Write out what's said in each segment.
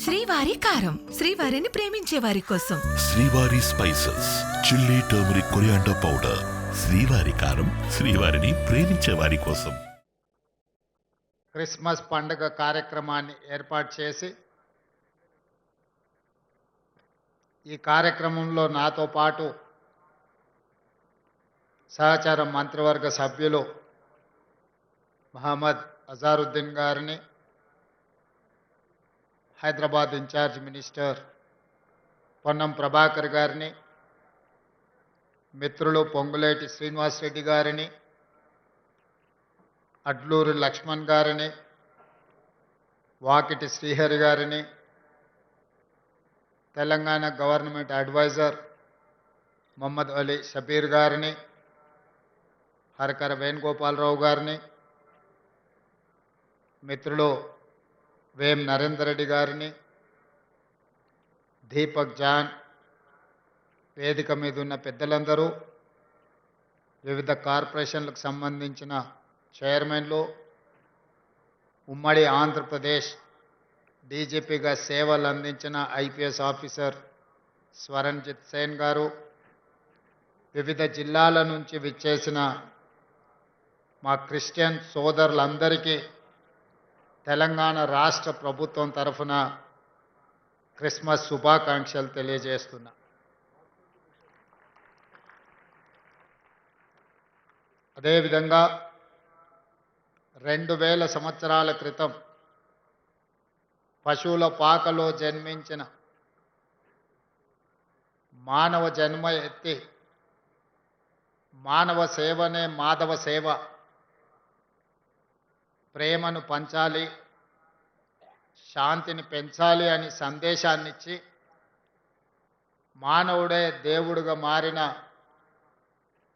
శ్రీవారి కారం, శ్రీవారిని ప్రేమించే వారి కోసం. శ్రీవారి spices, chilli, turmeric, coriander powder. శ్రీవారి కారం, శ్రీవారిని ప్రేమించే వారి కోసం. క్రిస్మస్ పండుగ కార్యక్రమాన్ని ఏర్పాటు చేసి ఈ కార్యక్రమంలో నాతో పాటు సహచార మంత్రివర్గ సభ్యులు మహమ్మద్ అజారుద్దీన్ గారిని, హైదరాబాద్ ఇన్ఛార్జ్ మినిస్టర్ పొన్నం ప్రభాకర్ గారిని, మిత్రులు పొంగులేటి శ్రీనివాస్ రెడ్డి గారిని, అడ్లూరి లక్ష్మణ్ గారిని, వాకిటి శ్రీహరి గారిని, తెలంగాణ గవర్నమెంట్ అడ్వైజర్ మొహమ్మద్ అలీ షబీర్ గారిని, హరకర వేణుగోపాలరావు గారిని, మిత్రులు వేం నరేందర్ రెడ్డి గారిని, దీపక్ జాన్, వేదిక మీద ఉన్న పెద్దలందరూ, వివిధ కార్పొరేషన్లకు సంబంధించిన చైర్మన్లు, ఉమ్మడి ఆంధ్రప్రదేశ్ డీజీపీగా సేవలు అందించిన ఐపీఎస్ ఆఫీసర్ స్వరణ్జిత్ సేన్ గారు, వివిధ జిల్లాల నుంచి విచ్చేసిన మా క్రిస్టియన్ సోదరులందరికీ తెలంగాణ రాష్ట్ర ప్రభుత్వం తరఫున క్రిస్మస్ శుభాకాంక్షలు తెలియజేస్తున్నా. అదేవిధంగా 2000 సంవత్సరాల క్రితం పశువుల పాకలో జన్మించిన మానవ జన్మ ఎత్తి మానవ సేవనే మాధవ సేవ, ప్రేమను పంచాలి, శాంతిని పెంచాలి అని సందేశాన్నిచ్చి మానవుడే దేవుడుగా మారిన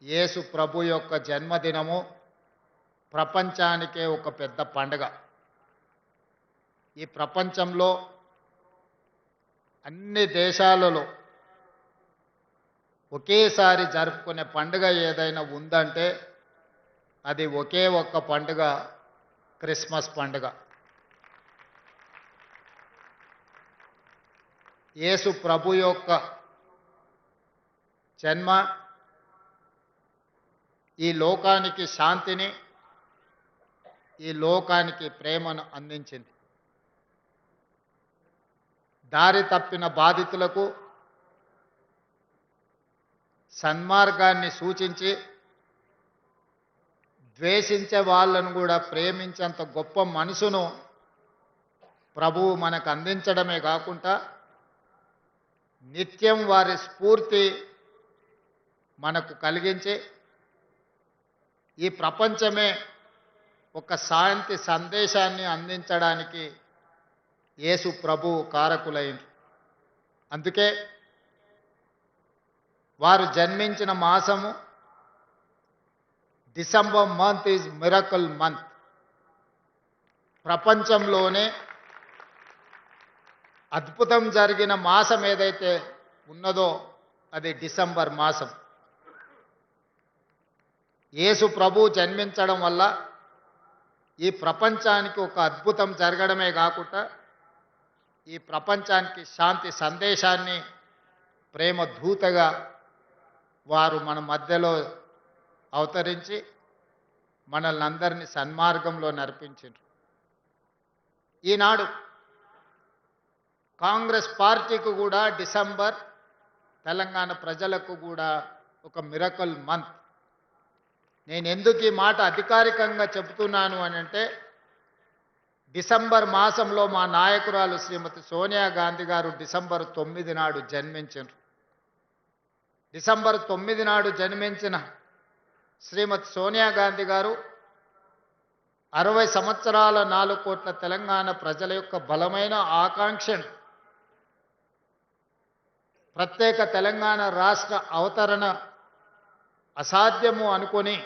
యేసు ప్రభు యొక్క జన్మదినము ప్రపంచానికే ఒక పెద్ద పండుగ. ఈ ప్రపంచంలో అన్ని దేశాలలో ఒకేసారి జరుపుకునే పండుగ ఏదైనా ఉందంటే అది ఒకే ఒక్క పండుగ, క్రిస్మస్ పండుగ. యేసు ప్రభు యొక్క జన్మ ఈ లోకానికి శాంతిని, ఈ లోకానికి ప్రేమను అందించింది. దారి తప్పిన బాధితులకు సన్మార్గాన్ని సూచించి ద్వేషించే వాళ్ళను కూడా ప్రేమించేంత గొప్ప మనసును ప్రభువు మనకు అందించడమే కాకుండా నిత్యం వారి స్ఫూర్తి మనకు కలిగించి ఈ ప్రపంచమే ఒక శాంతి సందేశాన్ని అందించడానికి యేసు ప్రభువు కారకులైంది. అందుకే వారు జన్మించిన మాసము December month is miracle month. ప్రపంచంలోనే అద్భుతం జరిగిన మాసం ఏదైతే ఉన్నదో అది డిసెంబర్ మాసం. యేసు ప్రభు జన్మించడం వల్ల ఈ ప్రపంచానికి ఒక అద్భుతం జరగడమే కాకుండా ఈ ప్రపంచానికి శాంతి సందేశాన్ని ప్రేమ దూతగా వారు మన మధ్యలో అవతరించి మనల్ని అందరినీ సన్మార్గంలో నడిపించారు. ఈనాడు కాంగ్రెస్ పార్టీకి కూడా డిసెంబర్ తెలంగాణ ప్రజలకు కూడా ఒక మిరకల్ మంత్. నేను ఎందుకు ఈ మాట అధికారికంగా చెబుతున్నాను అని అంటే, డిసెంబర్ మాసంలో మా నాయకురాలు శ్రీమతి సోనియా గాంధీ గారు డిసెంబర్ 9 నాడు జన్మించారు. డిసెంబర్ 9 నాడు జన్మించిన శ్రీమతి సోనియా గాంధీ గారు 60 సంవత్సరాల 4 కోట్ల తెలంగాణ ప్రజల యొక్క బలమైన ఆకాంక్షను ప్రత్యేక తెలంగాణ రాష్ట్ర అవతరణ అసాధ్యము అనుకొని,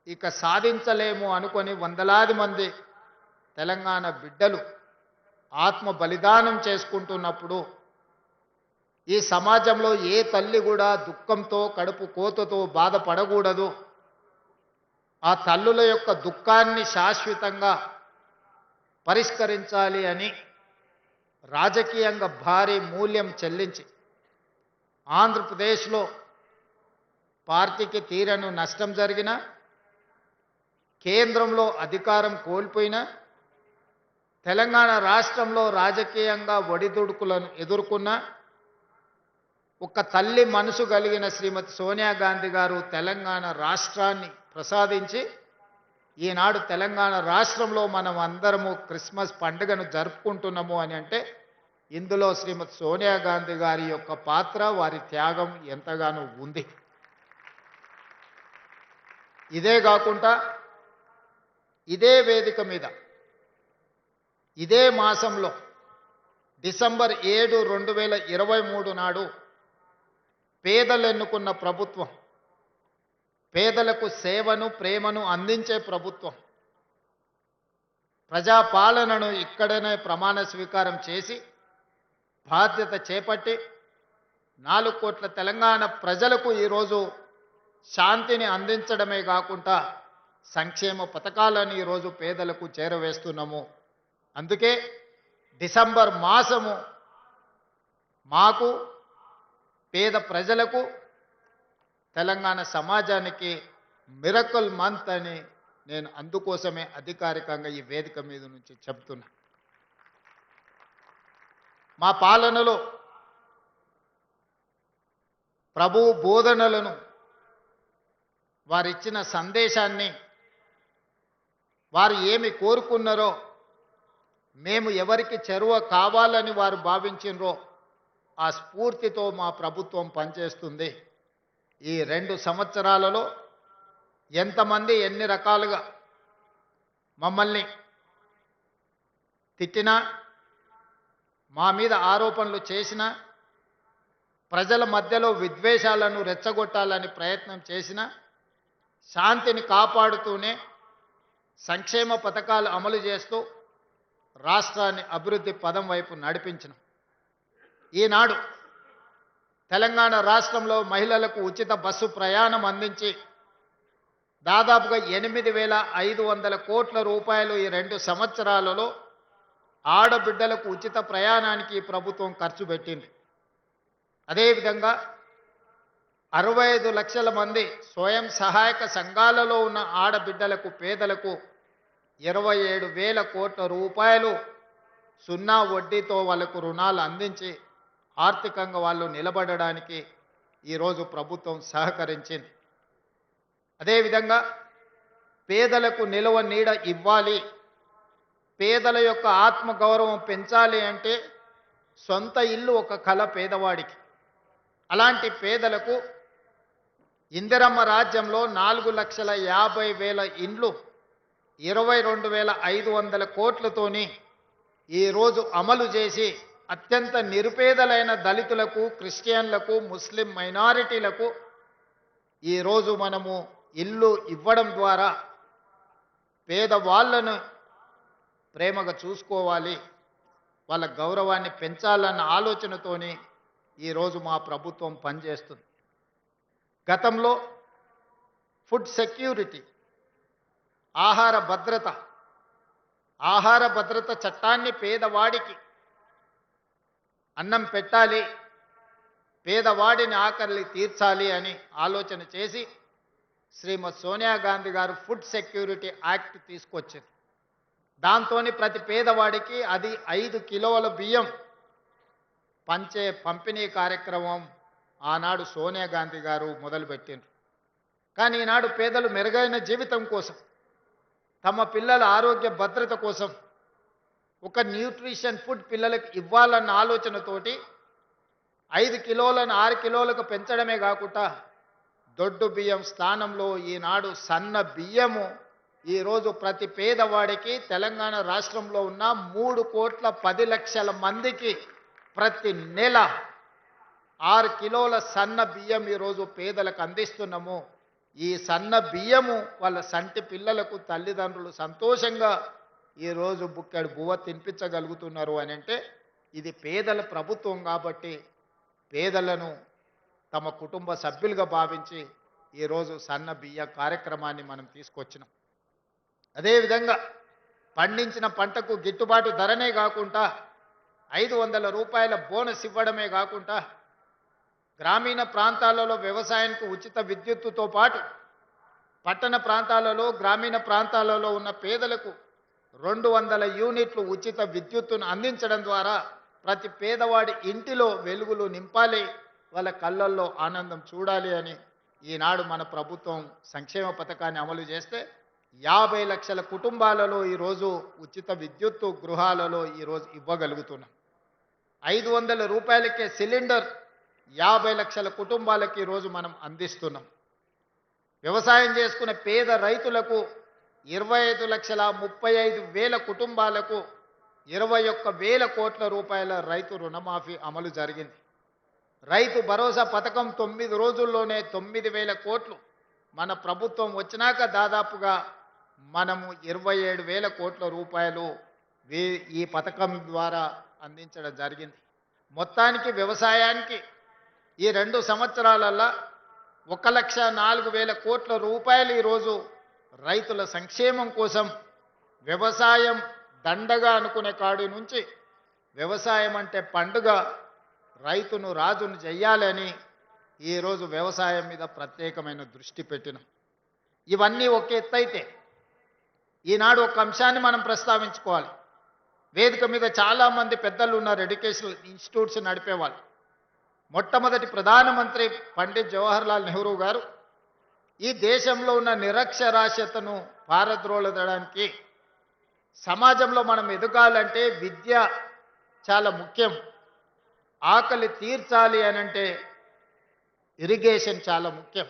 ఇక సాధించలేము అనుకొని వందలాది మంది తెలంగాణ బిడ్డలు ఆత్మ బలిదానం చేసుకుంటున్నప్పుడు ఈ సమాజంలో ఏ తల్లి కూడా దుఃఖంతో కడుపు కోతతో బాధపడకూడదు. ఆ తల్లుల యొక్క దుఃఖాన్ని శాశ్వతంగా పరిష్కరించాలి అని రాజకీయంగా భారీ మూల్యం చెల్లించి ఆంధ్రప్రదేశ్లో పార్టీకి తీరను నష్టం జరిగిన, కేంద్రంలో అధికారం కోల్పోయినా, తెలంగాణ రాష్ట్రంలో రాజకీయంగా ఒడిదుడుకులను ఎదుర్కొన్న ఒక తల్లి మనసు కలిగిన శ్రీమతి సోనియా గాంధీ గారు తెలంగాణ రాష్ట్రాన్ని ప్రసాదించి ఈనాడు తెలంగాణ రాష్ట్రంలో మనం అందరము క్రిస్మస్ పండుగను జరుపుకుంటున్నాము అని అంటే ఇందులో శ్రీమతి సోనియా గాంధీ గారి యొక్క పాత్ర, వారి త్యాగం ఎంతగానో ఉంది. ఇదే కాకుండా ఇదే వేదిక మీద ఇదే మాసంలో డిసెంబర్ 7, 2023 నాడు పేదలు ఎన్నుకున్న ప్రభుత్వం, పేదలకు సేవను ప్రేమను అందించే ప్రభుత్వం, ప్రజాపాలనను ఇక్కడనే ప్రమాణ స్వీకారం చేసి బాధ్యత చేపట్టి 4 కోట్ల తెలంగాణ ప్రజలకు ఈరోజు శాంతిని అందించడమే కాకుండా సంక్షేమ పథకాలను ఈరోజు పేదలకు చేరవేస్తున్నాము. అందుకే డిసెంబర్ మాసము మాకు, పేద ప్రజలకు, తెలంగాణ సమాజానికి మిరకల్ మంత్ అని నేను అందుకోసమే అధికారికంగా ఈ వేదిక మీద నుంచి చెప్తున్నా. మా పాలనలో ప్రభువు బోధనలను, వారిచ్చిన సందేశాన్ని, వారు ఏమి కోరుకున్నారో, మేము ఎవరికి చెరువ కావాలని వారు భావించినరో ఆ స్ఫూర్తితో మా ప్రభుత్వం పనిచేస్తుంది. ఈ 2 సంవత్సరాలలో ఎంతమంది ఎన్ని రకాలుగా మమ్మల్ని తిట్టినా, మా మీద ఆరోపణలు చేసినా, ప్రజల మధ్యలో విద్వేషాలను రెచ్చగొట్టాలని ప్రయత్నం చేసినా శాంతిని కాపాడుతూనే సంక్షేమ పథకాలు అమలు చేస్తూ రాష్ట్రాన్ని అభివృద్ధి పదం వైపు నడిపించిన ఈనాడు తెలంగాణ రాష్ట్రంలో మహిళలకు ఉచిత బస్సు ప్రయాణం అందించి దాదాపుగా 8,500 కోట్ల రూపాయలు ఈ 2 సంవత్సరాలలో ఆడబిడ్డలకు ఉచిత ప్రయాణానికి ఈ ప్రభుత్వం ఖర్చు పెట్టింది. అదేవిధంగా 65 లక్షల మంది స్వయం సహాయక సంఘాలలో ఉన్న ఆడబిడ్డలకు, పేదలకు 27,000 కోట్ల రూపాయలు సున్నా వడ్డీతో వాళ్లకు రుణాలు అందించి ఆర్థికంగా వాళ్ళు నిలబడడానికి ఈరోజు ప్రభుత్వం సహకరించింది. అదేవిధంగా పేదలకు నిలువ నీడ ఇవ్వాలి, పేదల యొక్క ఆత్మగౌరవం పెంచాలి అంటే సొంత ఇల్లు ఒక కల పేదవాడికి. అలాంటి పేదలకు ఇందిరమ్మ రాజ్యంలో 4,50,000 ఇండ్లు 22,500 కోట్లతోని ఈరోజు అమలు చేసి అత్యంత నిరుపేదలైన దళితులకు, క్రిస్టియన్లకు, ముస్లిం మైనారిటీలకు ఈరోజు మనము ఇల్లు ఇవ్వడం ద్వారా పేదవాళ్లను ప్రేమగా చూసుకోవాలి, వాళ్ళ గౌరవాన్ని పెంచాలన్న ఆలోచనతోని ఈరోజు మా ప్రభుత్వం పనిచేస్తుంది. గతంలో ఫుడ్ సెక్యూరిటీ, ఆహార భద్రత చట్టాన్ని పేదవాడికి అన్నం పెట్టాలి, పేదవాడిని ఆకలి తీర్చాలి అని ఆలోచన చేసి శ్రీమతి సోనియా గాంధీ గారు ఫుడ్ సెక్యూరిటీ యాక్ట్ తీసుకొచ్చారు. దాంతోని ప్రతి పేదవాడికి అది 5 కిలోల బియ్యం పంచే పంపిణీ కార్యక్రమం ఆనాడు సోనియా గాంధీ గారు మొదలుపెట్టిండ్రు. కానీ ఈనాడు పేదలు మెరుగైన జీవితం కోసం, తమ పిల్లల ఆరోగ్య భద్రత కోసం ఒక న్యూట్రిషన్ ఫుడ్ పిల్లలకు ఇవ్వాలన్న ఆలోచనతోటి 5 కిలోలను 6 కిలోలకు పెంచడమే కాకుండా దొడ్డు బియ్యం స్థానంలో ఈనాడు సన్న బియ్యము ఈరోజు ప్రతి పేదవాడికి తెలంగాణ రాష్ట్రంలో ఉన్న 3,10,00,000 మందికి ప్రతి నెల 6 కిలోల సన్న బియ్యం ఈరోజు పేదలకు అందిస్తున్నాము. ఈ సన్న బియ్యము వాళ్ళ సంటి పిల్లలకు తల్లిదండ్రులు సంతోషంగా ఈరోజు బుక్కెడు బువ్వ తినిపించగలుగుతున్నారు అని అంటే ఇది పేదల ప్రభుత్వం కాబట్టి పేదలను తమ కుటుంబ సభ్యులుగా భావించి ఈరోజు సన్న బియ్య కార్యక్రమాన్ని మనం తీసుకొచ్చినాం. అదేవిధంగా పండించిన పంటకు గిట్టుబాటు ధరనే కాకుండా 500 రూపాయల బోనస్ ఇవ్వడమే కాకుండా గ్రామీణ ప్రాంతాలలో వ్యవసాయానికి ఉచిత విద్యుత్తుతో పాటు పట్టణ ప్రాంతాలలో గ్రామీణ ప్రాంతాలలో ఉన్న పేదలకు 200 యూనిట్లు ఉచిత విద్యుత్తును అందించడం ద్వారా ప్రతి పేదవాడి ఇంటిలో వెలుగులు నింపాలి, వాళ్ళ కళ్ళల్లో ఆనందం చూడాలి అని ఈనాడు మన ప్రభుత్వం సంక్షేమ పథకాన్ని అమలు చేస్తే 50 లక్షల కుటుంబాలలో ఈరోజు ఉచిత విద్యుత్తు గృహాలలో ఈరోజు ఇవ్వగలుగుతున్నాం. 500 రూపాయలకే సిలిండర్ 50 లక్షల కుటుంబాలకి ఈరోజు మనం అందిస్తున్నాం. వ్యవసాయం చేసుకునే పేద రైతులకు 25,35,000 కుటుంబాలకు 21,000 కోట్ల రూపాయల రైతు రుణమాఫీ అమలు జరిగింది. రైతు భరోసా పథకం 9 రోజుల్లోనే 9,000 కోట్లు మన ప్రభుత్వం వచ్చినాక దాదాపుగా మనము 27,000 కోట్ల రూపాయలు ఈ పథకం ద్వారా అందించడం జరిగింది. మొత్తానికి వ్యవసాయానికి ఈ 2 సంవత్సరాలల్లో 1,04,000 కోట్ల రూపాయలు ఈరోజు రైతుల సంక్షేమం కోసం వ్యవసాయం దండగా అనుకునే కాడి నుంచి వ్యవసాయం అంటే పండుగ, రైతును రాజును చెయ్యాలని ఈరోజు వ్యవసాయం మీద ప్రత్యేకమైన దృష్టి పెట్టినాం. ఇవన్నీ ఒక ఎత్తైతే ఈనాడు ఒక అంశాన్ని మనం ప్రస్తావించుకోవాలి. వేదిక మీద చాలామంది పెద్దలు ఉన్నారు, ఎడ్యుకేషనల్ ఇన్స్టిట్యూట్స్ నడిపేవాళ్ళు. మొట్టమొదటి ప్రధానమంత్రి పండిత్ జవహర్లాల్ నెహ్రూ గారు ఈ దేశంలో ఉన్న నిరక్షరాస్యతను పారద్రోలడానికి సమాజంలో మనం ఎదగాలంటే విద్య చాలా ముఖ్యం, ఆకలి తీర్చాలి అనంటే ఇరిగేషన్ చాలా ముఖ్యం.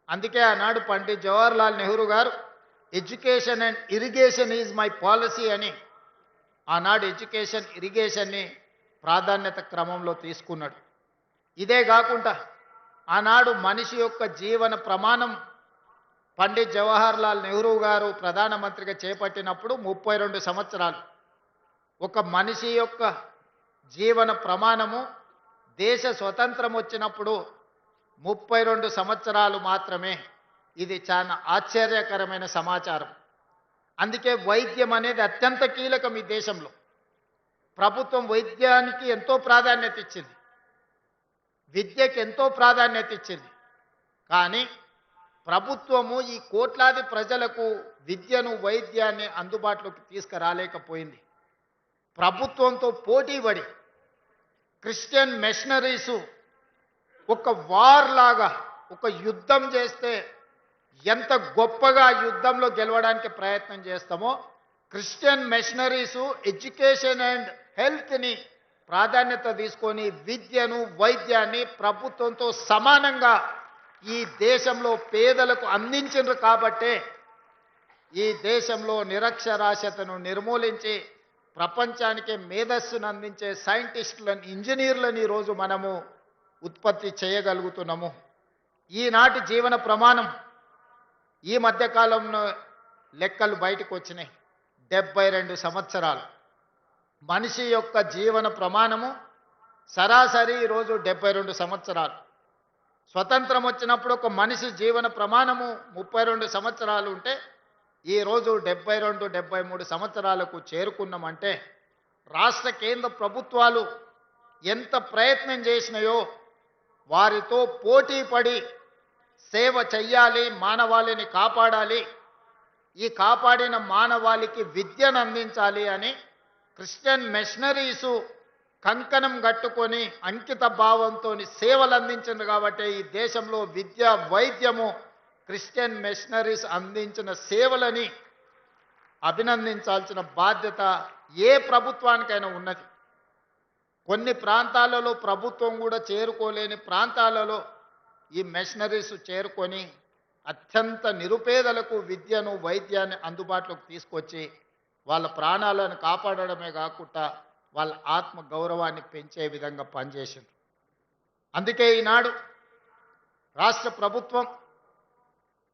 అందుకే ఆనాడు పండిత్ జవహర్లాల్ నెహ్రూ గారు education and irrigation is my policy అని ఆనాడు ఎడ్యుకేషన్ ఇరిగేషన్ని ప్రాధాన్యత క్రమంలో తీసుకున్నాడు. ఇదే కాకుండా ఆనాడు మనిషి యొక్క జీవన ప్రమాణం పండిత్ జవహర్లాల్ నెహ్రూ గారు ప్రధానమంత్రిగా చేపట్టినప్పుడు 32 సంవత్సరాలు. ఒక మనిషి యొక్క జీవన ప్రమాణము దేశ స్వతంత్రం వచ్చినప్పుడు 32 సంవత్సరాలు మాత్రమే. ఇది చాలా ఆశ్చర్యకరమైన సమాచారం. అందుకే వైద్యం అనేది అత్యంత కీలకం ఈ దేశంలో. ప్రభుత్వం వైద్యానికి ఎంతో ప్రాధాన్యత ఇచ్చింది, విద్యకి ఎంతో ప్రాధాన్యత ఇచ్చింది. కానీ ప్రభుత్వము ఈ కోట్లాది ప్రజలకు విద్యను వైద్యాన్ని అందుబాటులోకి తీసుకురాలేకపోయింది. ప్రభుత్వంతో పోటీపడి క్రిస్టియన్ మిషనరీసు ఒక వార్ లాగా ఒక యుద్ధం చేస్తే ఎంత గొప్పగా యుద్ధంలో గెలవడానికి ప్రయత్నం చేస్తామో క్రిస్టియన్ మిషనరీసు ఎడ్యుకేషన్ అండ్ హెల్త్ని ప్రాధాన్యత తీసుకొని విద్యను వైద్యాన్ని ప్రభుత్వంతో సమానంగా ఈ దేశంలో పేదలకు అందించారు. కాబట్టే ఈ దేశంలో నిరక్షరాస్యతను నిర్మూలించి ప్రపంచానికి మేధస్సును అందించే సైంటిస్టులను ఇంజనీర్లను ఈరోజు మనము ఉత్పత్తి చేయగలుగుతున్నాము. ఈనాటి జీవన ప్రమాణం ఈ మధ్యకాలంలో లెక్కలు బయటకు వచ్చినాయి. 72 సంవత్సరాలు మనిషి యొక్క జీవన ప్రమాణము సరాసరి ఈరోజు 72 సంవత్సరాలు. స్వతంత్రం వచ్చినప్పుడు ఒక మనిషి జీవన ప్రమాణము 32 సంవత్సరాలు ఉంటే ఈరోజు 72-73 సంవత్సరాలకు చేరుకున్నామంటే రాష్ట్ర కేంద్ర ప్రభుత్వాలు ఎంత ప్రయత్నం చేసినాయో వారితో పోటీ పడి సేవ చెయ్యాలి, మానవాళిని కాపాడాలి, ఈ కాపాడిన మానవాళికి విద్యను అందించాలి అని క్రిస్టియన్ మిషనరీసు కంకణం కట్టుకొని అంకిత భావంతో సేవలు అందించింది. కాబట్టి ఈ దేశంలో విద్య వైద్యము క్రిస్టియన్ మిషనరీస్ అందించిన సేవలని అభినందించాల్సిన బాధ్యత ఏ ప్రభుత్వానికైనా ఉన్నది. కొన్ని ప్రాంతాలలో ప్రభుత్వం కూడా చేరుకోలేని ప్రాంతాలలో ఈ మిషనరీస్ చేరుకొని అత్యంత నిరుపేదలకు విద్యను వైద్యాన్ని అందుబాటులోకి తీసుకొచ్చి వాళ్ళ ప్రాణాలను కాపాడడమే కాకుండా వాళ్ళ ఆత్మ గౌరవాన్ని పెంచే విధంగా పనిచేసింది. అందుకే ఈనాడు రాష్ట్ర ప్రభుత్వం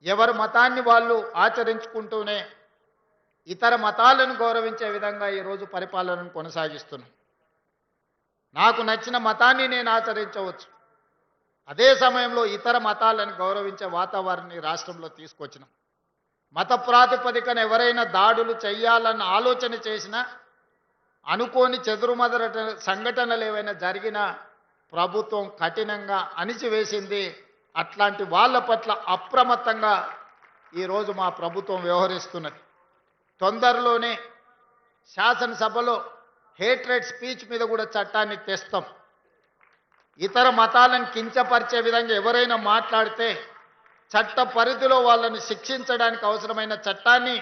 ఎవరి మతాన్ని వాళ్ళు ఆచరించుకుంటూనే ఇతర మతాలను గౌరవించే విధంగా ఈరోజు పరిపాలనను కొనసాగిస్తున్నాం. నాకు నచ్చిన మతాన్ని నేను ఆచరించవచ్చు, అదే సమయంలో ఇతర మతాలను గౌరవించే వాతావరణాన్ని రాష్ట్రంలో తీసుకొచ్చినాం. మత ప్రాతిపదికన ఎవరైనా దాడులు చేయాలన్న ఆలోచన చేసినా అనుకోని చెదురుమదర సంఘటనలు ఏవైనా జరిగినా ప్రభుత్వం కఠినంగా అణిచివేసింది. అట్లాంటి వాళ్ళ పట్ల అప్రమత్తంగా ఈరోజు మా ప్రభుత్వం వ్యవహరిస్తున్నది. తొందరలోనే శాసనసభలో హేట్రెడ్ స్పీచ్ మీద కూడా చట్టాన్ని తెస్తాం. ఇతర మతాలను కించపరిచే విధంగా ఎవరైనా మాట్లాడితే చట్ట పరిధిలో వాళ్ళని శిక్షించడానికి అవసరమైన చట్టాన్ని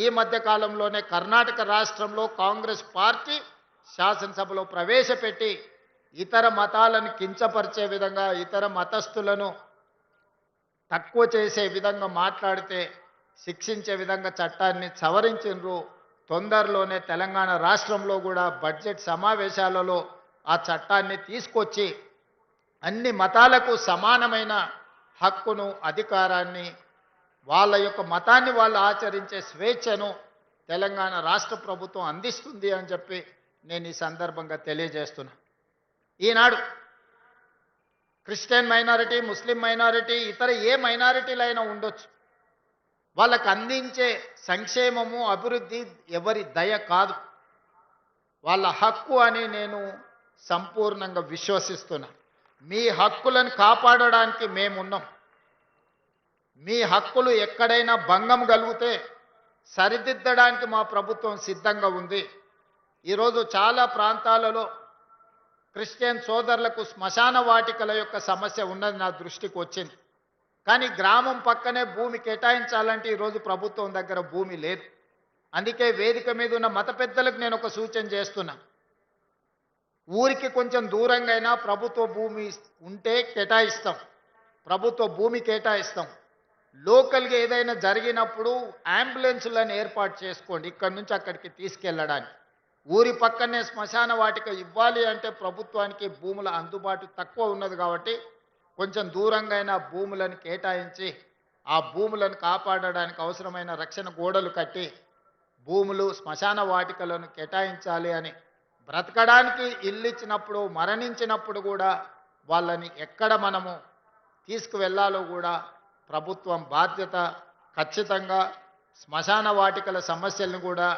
ఈ మధ్య కాలంలోనే కర్ణాటక రాష్ట్రంలో కాంగ్రెస్ పార్టీ శాసనసభలో ప్రవేశపెట్టి ఇతర మతాలను కించపరిచే విధంగా, ఇతర మతస్థులను తక్కువ చేసే విధంగా మాట్లాడితే శిక్షించే విధంగా చట్టాన్ని సవరించిండ్రు. తొందరలోనే తెలంగాణ రాష్ట్రంలో కూడా బడ్జెట్ సమావేశాలలో ఆ చట్టాన్ని తీసుకొచ్చి అన్ని మతాలకు సమానమైన హక్కును, అధికారాన్ని, వాళ్ళ యొక్క మతాన్ని వాళ్ళు ఆచరించే స్వేచ్ఛను తెలంగాణ రాష్ట్ర ప్రభుత్వం అందిస్తుంది అని చెప్పి నేను ఈ సందర్భంగా తెలియజేస్తున్నా. ఈనాడు క్రిస్టియన్ మైనారిటీ, ముస్లిం మైనారిటీ, ఇతర ఏ మైనారిటీలైనా ఉండొచ్చు, వాళ్ళకు అందించే సంక్షేమము, అభివృద్ధి ఎవరి దయ కాదు, వాళ్ళ హక్కు అని నేను సంపూర్ణంగా విశ్వసిస్తున్నా. మీ హక్కులను కాపాడడానికి మేమున్నాం. మీ హక్కులు ఎక్కడైనా భంగం కలిగితే సరిదిద్దడానికి మా ప్రభుత్వం సిద్ధంగా ఉంది. ఈరోజు చాలా ప్రాంతాలలో క్రిస్టియన్ సోదరులకు శ్మశాన వాటికల యొక్క సమస్య ఉన్నది నా దృష్టికి వచ్చింది. కానీ గ్రామం పక్కనే భూమి కేటాయించాలంటే ఈరోజు ప్రభుత్వం దగ్గర భూమి లేదు. అందుకే వేదిక మీద ఉన్న మత పెద్దలకు నేను ఒక సూచన చేస్తున్నా. ఊరికి కొంచెం దూరంగా అయినా ప్రభుత్వ భూమి ఉంటే కేటాయిస్తాం, ప్రభుత్వ భూమి కేటాయిస్తాం. లోకల్గా ఏదైనా జరిగినప్పుడు అంబులెన్సులను ఏర్పాటు చేసుకోండి ఇక్కడి నుంచి అక్కడికి తీసుకెళ్ళడానికి. ఊరి పక్కనే శ్మశాన వాటిక ఇవ్వాలి అంటే ప్రభుత్వానికి భూముల అందుబాటు తక్కువ ఉన్నది కాబట్టి కొంచెం దూరంగా అయినా భూములను కేటాయించి ఆ భూములను కాపాడడానికి అవసరమైన రక్షణ గోడలు కట్టి భూములు, శ్మశాన వాటికలను కేటాయించాలి అని, బ్రతకడానికి ఇల్లు ఇచ్చినప్పుడు, మరణించినప్పుడు కూడా వాళ్ళని ఎక్కడ మనము తీసుకువెళ్ళాలో కూడా ప్రభుత్వం బాధ్యత. ఖచ్చితంగా శ్మశాన వాటికల సమస్యలను కూడా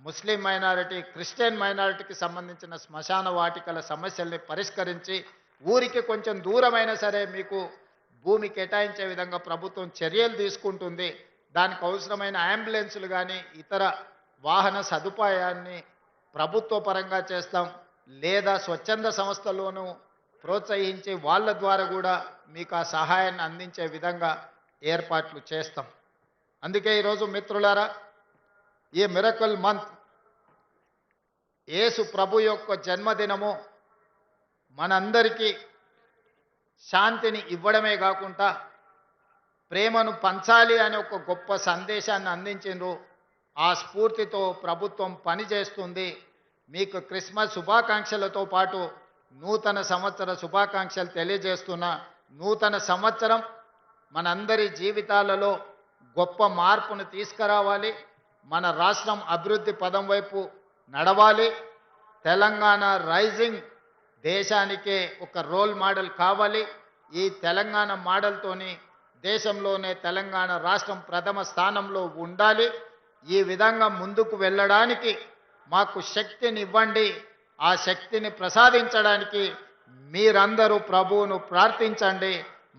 ముస్లిం మైనారిటీ, క్రిస్టియన్ మైనారిటీకి సంబంధించిన శ్మశాన వాటికల సమస్యల్ని పరిష్కరించి ఊరికి కొంచెం దూరమైనా సరే మీకు భూమి కేటాయించే విధంగా ప్రభుత్వం చర్యలు తీసుకుంటుంది. దానికి అవసరమైన అంబులెన్సులు కానీ ఇతర వాహన సదుపాయాన్ని ప్రభుత్వ పరంగా చేస్తాం, లేదా స్వచ్ఛంద సంస్థలోనూ ప్రోత్సహించి వాళ్ళ ద్వారా కూడా మీకు ఆ సహాయాన్ని అందించే విధంగా ఏర్పాట్లు చేస్తాం. అందుకే ఈరోజు మిత్రులారా, ఈ మిరకల్ మంత్ యేసు ప్రభు యొక్క జన్మదినము మనందరికీ శాంతిని ఇవ్వడమే కాకుండా ప్రేమను పంచాలి అనే ఒక గొప్ప సందేశాన్ని అందించిండ్రు. ఆ స్ఫూర్తితో ప్రభుత్వం పనిచేస్తుంది. మీకు క్రిస్మస్ శుభాకాంక్షలతో పాటు నూతన సంవత్సర శుభాకాంక్షలు తెలియజేస్తున్నా. నూతన సంవత్సరం మనందరి జీవితాలలో గొప్ప మార్పును తీసుకురావాలి. మన రాష్ట్రం అభివృద్ధి పదం వైపు నడవాలి. తెలంగాణ రైజింగ్ దేశానికే ఒక రోల్ మోడల్ కావాలి. ఈ తెలంగాణ మోడల్తోని దేశంలోనే తెలంగాణ రాష్ట్రం ప్రథమ స్థానంలో ఉండాలి. ఈ విధంగా ముందుకు వెళ్ళడానికి మాకు శక్తిని ఇవ్వండి. ఆ శక్తిని ప్రసాదించడానికి మీరందరూ ప్రభువును ప్రార్థించండి,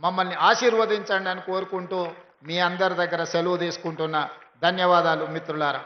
మమ్మల్ని ఆశీర్వదించండి అని కోరుకుంటూ మీ అందరి దగ్గర సెలవు తీసుకుంటున్నా. ధన్యవాదాలు మిత్రులారా.